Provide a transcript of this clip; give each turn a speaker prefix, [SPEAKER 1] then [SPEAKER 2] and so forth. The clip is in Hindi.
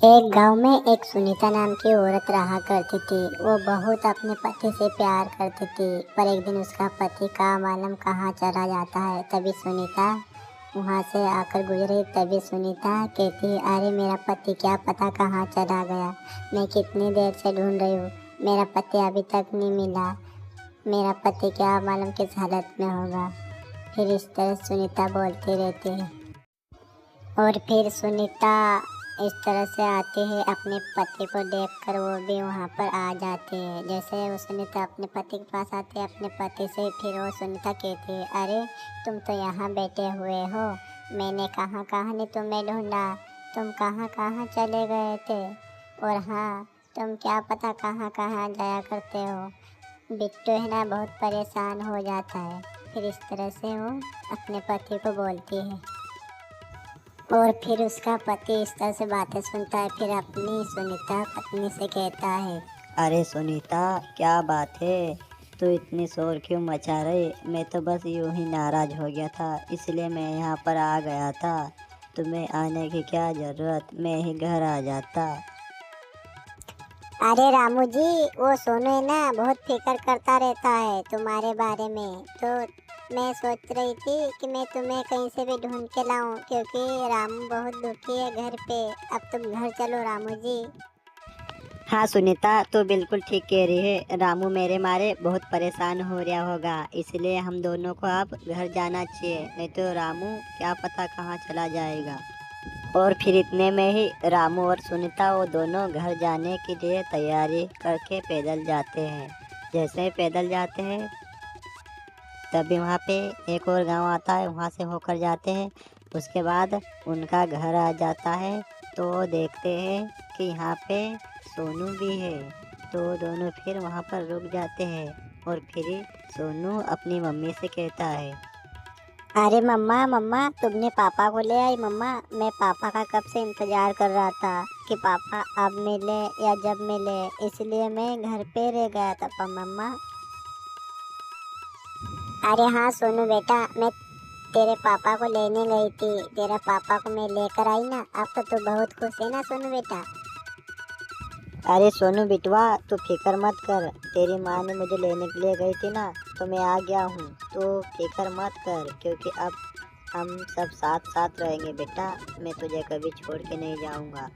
[SPEAKER 1] एक गांव में एक सुनीता नाम की औरत रहा करती थी। वो बहुत अपने पति से प्यार करती थी, पर एक दिन उसका पति का मालूम कहाँ चला जाता है। तभी सुनीता वहाँ से आकर गुजरी। तभी सुनीता कहती है, अरे मेरा पति क्या पता कहाँ चला गया, मैं कितनी देर से ढूंढ रही हूँ, मेरा पति अभी तक नहीं मिला, मेरा पति क्या मालूम किस हालत में होगा। फिर इस तरह सुनीता बोलती रहती है और फिर सुनीता इस तरह से आती है, अपने पति को देखकर वो भी वहाँ पर आ जाती है। जैसे वो सुनीता अपने पति के पास आती है, अपने पति से फिर वो सुनीता कहती है, अरे तुम तो यहाँ बैठे हुए हो, मैंने कहाँ कहाँ नहीं तुम्हें ढूंढा, तुम कहाँ कहाँ चले गए थे, और हाँ तुम क्या पता कहाँ कहाँ जाया करते हो। बिट्टू है ना बहुत परेशान हो जाता है। फिर इस तरह से वो अपने पति को बोलती है और फिर उसका पति इस तरह से बातें सुनता है। फिर अपनी सुनीता पत्नी से कहता है,
[SPEAKER 2] अरे सुनीता, क्या बात है, तू इतनी शोर क्यों मचा रही? मैं तो बस यूं ही नाराज हो गया था, इसलिए मैं यहाँ पर आ गया था। तुम्हें आने की क्या ज़रूरत, मैं ही घर आ जाता।
[SPEAKER 1] अरे रामू जी, वो सोनू है ना बहुत फिक्र करता रहता है तुम्हारे बारे में, तो मैं सोच रही थी कि मैं तुम्हें कहीं से भी ढूंढ के लाऊं, क्योंकि रामू बहुत दुखी है घर पे। अब तुम घर चलो रामू जी।
[SPEAKER 2] हाँ सुनीता, तू बिल्कुल ठीक कह रही है। रामू मेरे मारे बहुत परेशान हो रहा होगा, इसलिए हम दोनों को अब घर जाना चाहिए, नहीं तो रामू क्या पता कहाँ चला जाएगा। और फिर इतने में ही रामू और सुनीता वो दोनों घर जाने के लिए तैयारी करके पैदल जाते हैं। जैसे ही पैदल जाते हैं तभी वहाँ पे एक और गांव आता है, वहाँ से होकर जाते हैं। उसके बाद उनका घर आ जाता है, तो वो देखते हैं कि यहाँ पे सोनू भी है। तो दोनों फिर वहाँ पर रुक जाते हैं और फिर सोनू अपनी मम्मी से कहता है,
[SPEAKER 1] अरे मम्मा मम्मा, तुमने पापा को ले आई मम्मा, मैं पापा का कब से इंतजार कर रहा था कि पापा अब मिले या जब मिले, इसलिए मैं घर पे रह गया था मम्मा। अरे हाँ सोनू बेटा, मैं तेरे पापा को लेने गई थी, तेरे पापा को मैं लेकर आई ना, अब तो तू बहुत खुश है ना सोनू बेटा।
[SPEAKER 2] अरे सोनू बिटवा, तू फिक्र मत कर, तेरी माँ ने मुझे लेने के लिए गई थी ना, तो मैं आ गया हूँ। तो फिक्र मत कर, क्योंकि अब हम सब साथ साथ रहेंगे बेटा, मैं तुझे कभी छोड़ के नहीं जाऊँगा।